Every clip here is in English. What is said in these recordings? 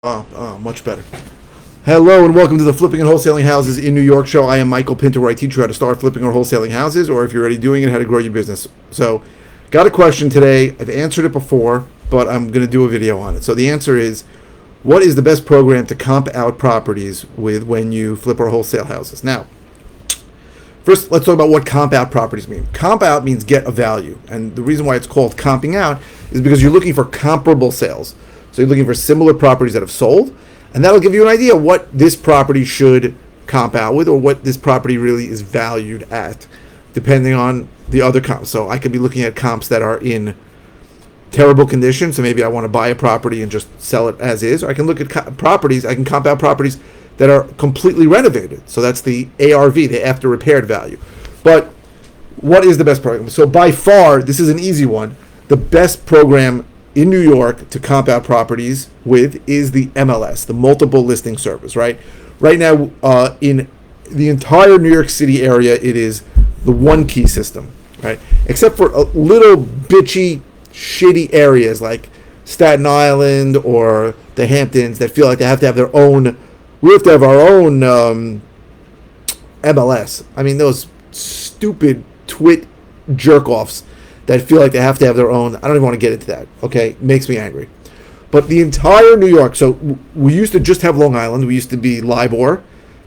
Much better. Hello and welcome to the Flipping and Wholesaling Houses in New York show. I am Michael Pinter, where I teach you how to start flipping or wholesaling houses, or if you're already doing it, how to grow your business. So, got a question today. I've answered it before, but I'm going to do a video on it. So the answer is, what is the best program to comp out properties with when you flip or wholesale houses? Now, first, let's talk about what comp out properties mean. Comp out means get a value, and the reason why it's called comping out is because you're looking for comparable sales. So you're looking for similar properties that have sold, and that'll give you an idea what this property should comp out with, or what this property really is valued at, depending on the other comps. So I could be looking at comps that are in terrible condition, so maybe I want to buy a property and just sell it as is, or I can look at properties, I can comp out properties that are completely renovated. So that's the ARV, the after repaired value. But what is the best program? So by far, this is an easy one. The best program in New York to comp out properties with is the MLS, the multiple listing service, right? Right now, in the entire New York City area, it is the OneKey system, right? Except for a little bitchy, shitty areas like Staten Island or the Hamptons that feel like they have to have their own, we have to have our own MLS. I mean, those stupid twit jerk-offs that feel like they have to have their own. I don't even want to get into that. Okay, makes me angry. But the entire New York. So we used to just have Long Island. We used to be LIBOR,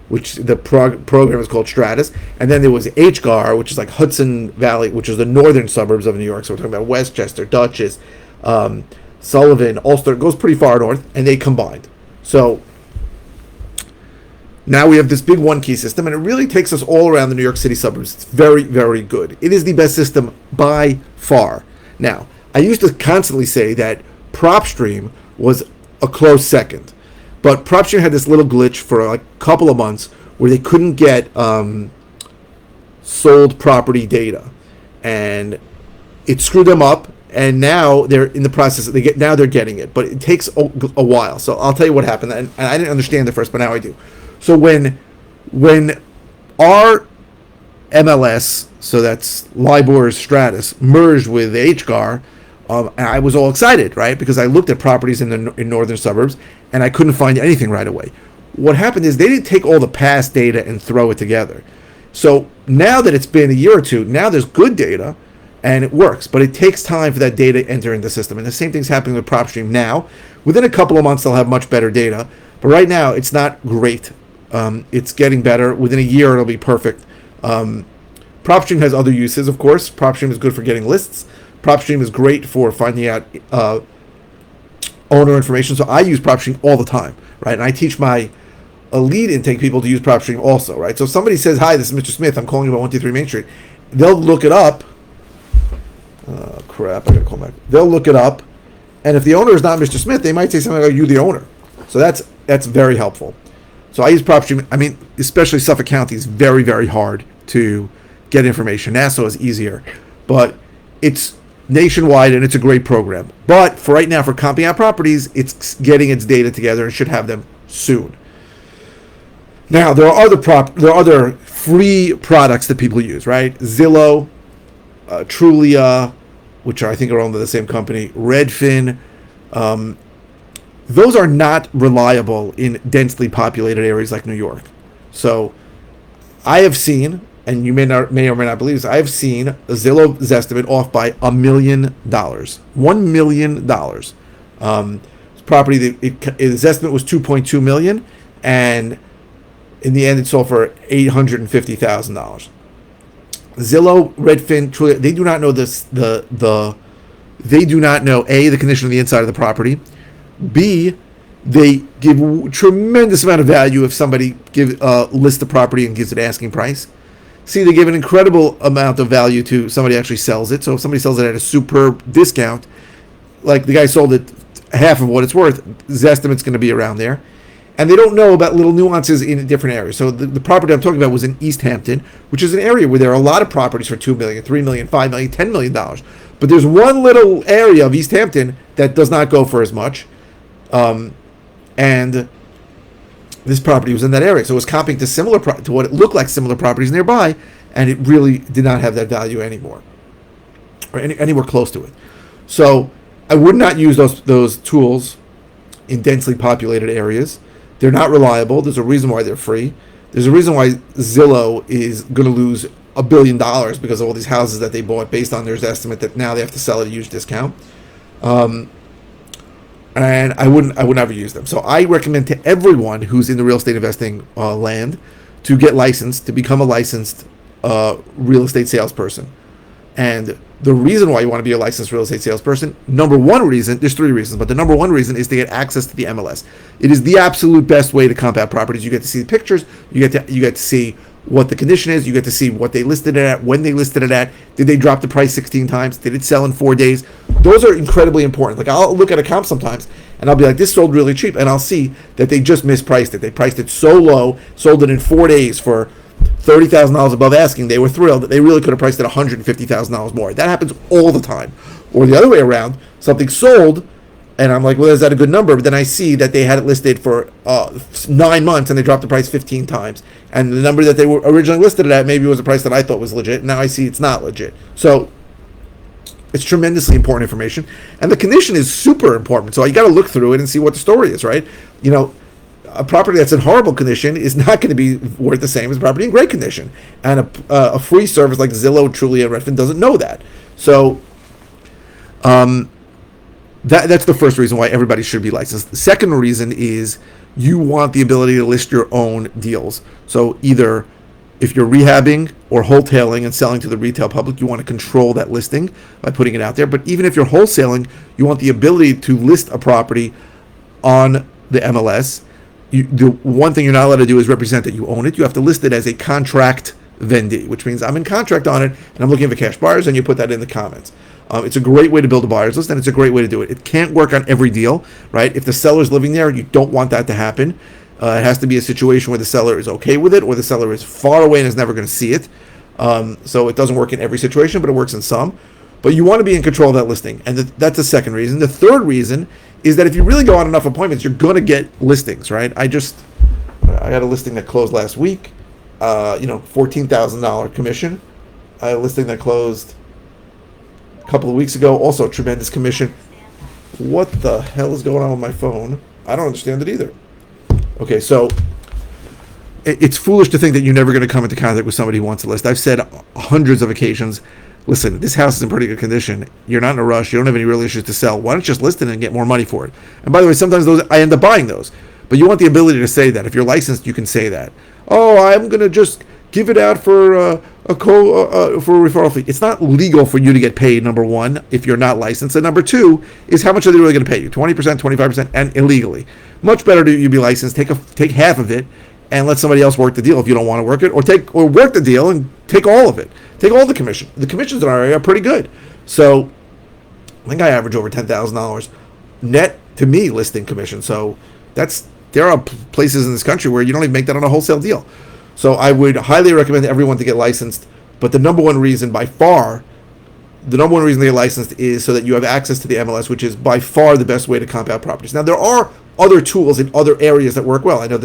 which the program is called Stratus, and then there was HGAR, which is like Hudson Valley, which is the northern suburbs of New York. So we're talking about Westchester, Dutchess, Sullivan, Ulster. It goes pretty far north, and they combined. So now we have this big OneKey system, and it really takes us all around the New York City suburbs. It's very, very good. It is the best system by far. Now, I used to constantly say that Propstream was a close second, but Propstream had this little glitch for like a couple of months where they couldn't get sold property data, and it screwed them up. And now they're in the process. Now they're getting it, but it takes a while. So I'll tell you what happened, and I didn't understand it first, but now I do. So when our MLS, so that's LIBOR's Stratus, merged with HGAR, I was all excited, right? Because I looked at properties in northern suburbs, and I couldn't find anything right away. What happened is they didn't take all the past data and throw it together. So now that it's been a year or two, now there's good data, and it works. But it takes time for that data to enter into the system. And the same thing's happening with Propstream now. Within a couple of months, they'll have much better data. But right now, it's not great. It's getting better. Within a year, it'll be perfect. Propstream has other uses, of course. Propstream is good for getting lists. Propstream is great for finding out owner information. So I use Propstream all the time, right? And I teach my lead intake people to use Propstream also, right? So if somebody says, "Hi, this is Mr. Smith. I'm calling you about 123 Main Street." They'll look it up. Crap, I gotta call back. They'll look it up, and if the owner is not Mr. Smith, they might say something like, "Are you the owner?" So that's very helpful. So I use Propstream. I mean, especially Suffolk County is very, very hard to get information. Nassau is easier, but it's nationwide and it's a great program. But for right now, for comping out properties, it's getting its data together and should have them soon. Now there are other free products that people use, right? Zillow, Trulia, which I think are owned by the same company, Redfin. Those are not reliable in densely populated areas like New York. So I have seen, and you may or may not believe this, I have seen Zillow's estimate off by $1 million. $1 million. Property, its estimate was $2.2 million, and in the end it sold for $850,000. Zillow, Redfin, Trulia, they do not know this. They do not know A, the condition of the inside of the property. B, they give tremendous amount of value if somebody lists the property and gives it asking price. C, they give an incredible amount of value to somebody who actually sells it. So if somebody sells it at a superb discount, like the guy sold it half of what it's worth, his estimate's going to be around there. And they don't know about little nuances in different areas. So the property I'm talking about was in East Hampton, which is an area where there are a lot of properties for $2 million, $3 million, $5 million, $10 million. But there's one little area of East Hampton that does not go for as much. And this property was in that area. So it was comping to what it looked like similar properties nearby, and it really did not have that value anymore, or anywhere close to it. So I would not use those tools in densely populated areas. They're not reliable. There's a reason why they're free. There's a reason why Zillow is going to lose $1 billion because of all these houses that they bought based on their estimate that now they have to sell at a huge discount. And I would never use them. So I recommend to everyone who's in the real estate investing land to get licensed, to become a licensed real estate salesperson. And the reason why you want to be a licensed real estate salesperson, number one reason, there's three reasons, but the number one reason is to get access to the MLS. It is the absolute best way to compound properties. You get to see the pictures, you get to see what the condition is, you get to see what they listed it at, when they listed it at, did they drop the price 16 times, did it sell in 4 days? Those are incredibly important. Like, I'll look at a comp sometimes and I'll be like, this sold really cheap, and I'll see that they just mispriced it. They priced it so low, sold it in 4 days for $30,000 above asking. They were thrilled that they really could have priced it $150,000 more. That happens all the time. Or the other way around, something sold and I'm like, well, is that a good number? But then I see that they had it listed for 9 months and they dropped the price 15 times. And the number that they were originally listed at maybe was a price that I thought was legit. Now I see it's not legit. So it's tremendously important information. And the condition is super important. So you got to look through it and see what the story is, right? You know, a property that's in horrible condition is not going to be worth the same as a property in great condition. And a free service like Zillow, Trulia, and Redfin doesn't know that. So that's the first reason why everybody should be licensed. The second reason is you want the ability to list your own deals. So either if you're rehabbing or wholesaling and selling to the retail public, you want to control that listing by putting it out there. But even if you're wholesaling, you want the ability to list a property on the MLS. The one thing you're not allowed to do is represent that you own it. You have to list it as a contract vendee, which means I'm in contract on it and I'm looking for cash buyers, and you put that in the comments. It's a great way to build a buyer's list, and it's a great way to do it. It can't work on every deal, right? If the seller's living there, you don't want that to happen. It has to be a situation where the seller is okay with it, or the seller is far away and is never going to see it. So it doesn't work in every situation, but it works in some. But you want to be in control of that listing, and that's the second reason. The third reason is that if you really go on enough appointments, you're going to get listings, right? I got a listing that closed last week, $14,000 commission. I had a listing that closed a couple of weeks ago, also tremendous commission. What the hell is going on with my phone? I don't understand it either. Okay, so it's foolish to think that you're never going to come into contact with somebody who wants a list. I've said hundreds of occasions, listen, this house is in pretty good condition. You're not in a rush. You don't have any real issues to sell. Why don't you just list it and get more money for it? And by the way, sometimes I end up buying those. But you want the ability to say that. If you're licensed, you can say that. Oh, I'm going to just give it out for a referral fee. It's not legal for you to get paid, number one, if you're not licensed. And number two is how much are they really going to pay you? 20%, 25%, and illegally. Much better to you be licensed, take half of it, and let somebody else work the deal if you don't want to work it, or work the deal and take all of it. Take all the commission. The commissions in our area are pretty good. So I think I average over $10,000 net to me listing commission. So there are places in this country where you don't even make that on a wholesale deal. So I would highly recommend everyone to get licensed. But the number one reason by far, they get licensed is so that you have access to the MLS, which is by far the best way to compound properties. Now, there are other tools in other areas that work well. I know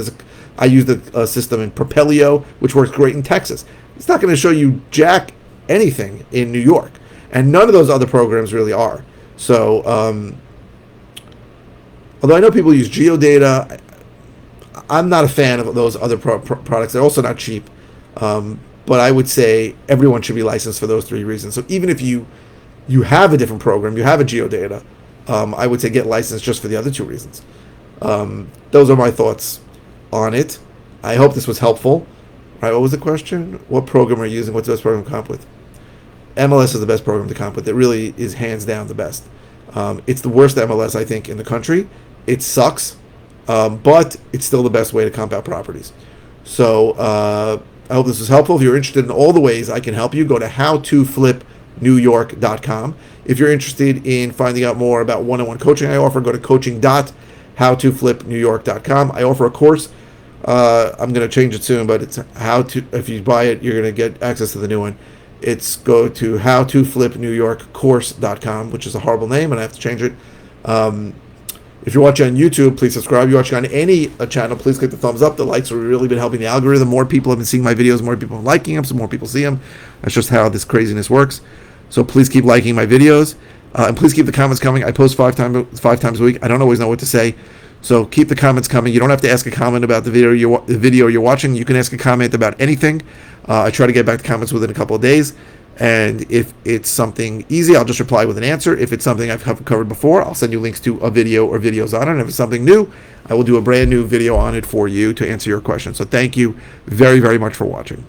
I use the system in Propelio, which works great in Texas. It's not going to show you jack anything in New York. And none of those other programs really are. So, although I know people use geodata, I'm not a fan of those other products. They're also not cheap. But I would say everyone should be licensed for those three reasons. So even if you have a different program, you have a geodata, I would say get licensed just for the other two reasons. Those are my thoughts on it. I hope this was helpful. Right, what was the question? What program are you using? What's the best program to comp with? MLS is the best program to comp with. It really is hands down the best. It's the worst MLS, I think, in the country. It sucks, but it's still the best way to comp out properties. So I hope this was helpful. If you're interested in all the ways I can help you, go to howtoflipnewyork.com. If you're interested in finding out more about one-on-one coaching I offer, go to coaching.howtoflipnewyork.com. I offer a course. I'm going to change it soon, but it's if you buy it, you're going to get access to the new one. It's go to howtoflipnewyorkcourse.com, which is a horrible name, and I have to change it. If you're watching on YouTube, please subscribe. If you're watching on any channel, please click the thumbs up. The likes have really been helping the algorithm. More people have been seeing my videos, more people are liking them, so more people see them. That's just how this craziness works. So please keep liking my videos, and please keep the comments coming. I post five times a week. I don't always know what to say, So keep the comments coming. You don't have to ask a comment about the video you're watching. You can ask a comment about anything. I try to get back to comments within a couple of days. And if it's something easy, I'll just reply with an answer. If it's something I've covered before, I'll send you links to a video or videos on it. And if it's something new, I will do a brand new video on it for you to answer your question. So thank you very, very much for watching.